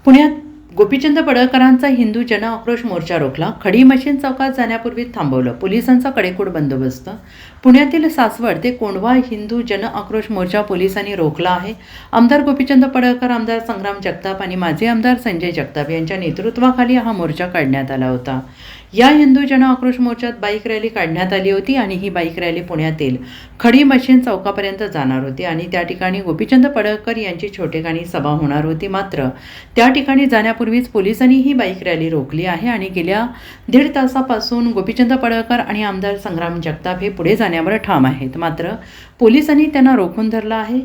पुण्यात गोपीचंद पडळकरांचा हिंदू जन आक्रोश मोर्चा रोखला. खडी मशीन चौकात जाण्यापूर्वी थांबवलं. पोलिसांचा कडेकोट बंदोबस्त. पुण्यातील सासवड ते कोंढवा हिंदू जन आक्रोश मोर्चा पोलिसांनी रोखला आहे. आमदार गोपीचंद पडळकर, आमदार संग्राम जगताप आणि माजी आमदार संजय जगताप यांच्या नेतृत्वाखाली हा मोर्चा काढण्यात आला होता. या हिंदू जन आक्रोश मोर्चात बाईक रॅली काढण्यात आली होती आणि ही बाईक रॅली पुण्यातील खडी मशीन चौकापर्यंत जाणार होती आणि त्या ठिकाणी गोपीचंद पडळकर यांची छोटेखानी सभा होणार होती. मात्र त्या ठिकाणी जाण्यापूर्वीच पोलिसांनी ही बाईक रॅली रोखली आहे आणि गेल्या 1.5 तासापासून गोपीचंद पडळकर आणि आमदार संग्राम जगताप हे पुढे जाण्यावर ठाम आहेत. मात्र पोलिसांनी त्यांना रोखून धरलं आहे.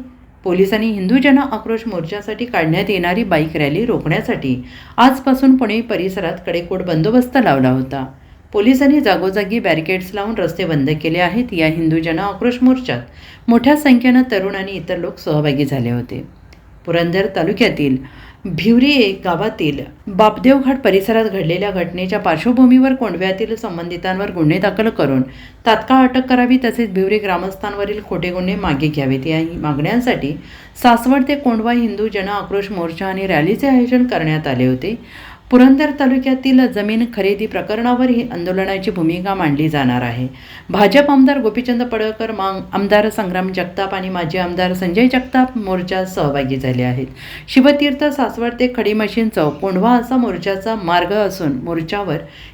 पोलिसांनी हिंदू जन आक्रोश मोर्चासाठी काढण्यात येणारी बाईक रॅली रोखण्यासाठी आजपासून पुणे परिसरात कडेकोट बंदोबस्त लावला होता. पोलिसांनी जागोजागी बॅरिकेड्स लावून रस्ते बंद केले आहेत. या हिंदू जन आक्रोश मोर्चात मोठ्या संख्येनं तरुण आणि इतर लोक सहभागी झाले होते. पुरंदर तालुक्यातील भिवरी गावातील बापदेव घाट परिसरात घडलेल्या घटनेच्या पार्श्वभूमीवर कोंढव्यातील संबंधितांवर गुन्हे दाखल करून तात्काळ अटक करावी, तसेच भिवरी ग्रामस्थांवरील खोटे गुन्हे मागे घ्यावेत या मागण्यांसाठी सासवड ते कोंढवा हिंदू जन आक्रोश मोर्चा आणि रॅलीचे आयोजन करण्यात आले होते. पुरंदर तालुक्यातील जमीन खरेदी प्रकरणावर ही आंदोलनाची भूमिका मांडली जाणार आहे. भाजप आमदार गोपीचंद पडळकर, आमदार संग्राम जगताप आणि माजी आमदार संजय जगताप मोर्चात सहभागी झाले आहेत. शिवतीर्थ, सासवड ते खडी मशीन चौक, कोंढवा असा मोर्चाचा मार्ग असून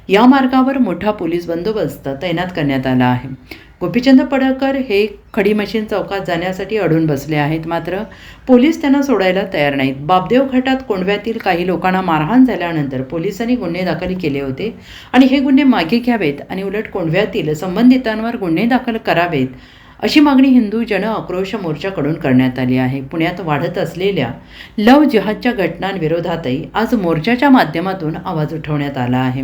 या मार्गावर मोठा पोलीस बंदोबस्त तैनात करण्यात आला आहे. गोपीचंद पडळकर हे खडी मशीन चौकात जाण्यासाठी अडून बसले आहेत. मात्र पोलीस त्यांना सोडायला तयार नाहीत. बापदेव घाटात कोंढव्यातील काही लोकांना मारहाण झाल्यानंतर पोलिसांनी गुन्हे दाखल केले होते आणि हे गुन्हे मागे घ्यावेत आणि उलट कोंढव्यातील संबंधितांवर गुन्हे दाखल करावेत अशी मागणी हिंदू जन आक्रोश मोर्चाकडून करण्यात आली आहे. पुण्यात वाढत असलेल्या लव जिहादच्या घटनांविरोधातही आज मोर्चाच्या माध्यमातून आवाज उठवण्यात आला आहे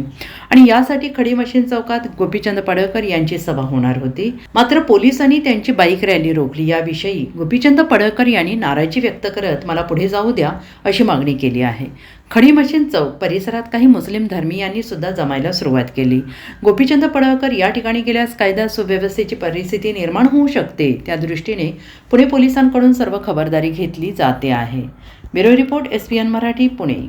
आणि यासाठी खडी मशीन चौकात गोपीचंद पडळकर यांची सभा होणार होती. मात्र पोलिसांनी त्यांची बाईक रॅली रोखली. याविषयी गोपीचंद पडळकर यांनी नाराजी व्यक्त करत मला पुढे जाऊ द्या अशी मागणी केली आहे. खडी मशीन चौक परिसरात काही मुस्लिम धर्मीयांनी सुद्धा जमायला सुरुवात केली. गोपीचंद पडळकर या ठिकाणी गेल्यास कायदा सुव्यवस्थेची परिस्थिती निर्माण होऊ शकते. त्या दृष्टीने पुणे पोलिसांकडून सर्व खबरदारी घेतली जाते आहे. Bureau report, SPN Marathi, Pune.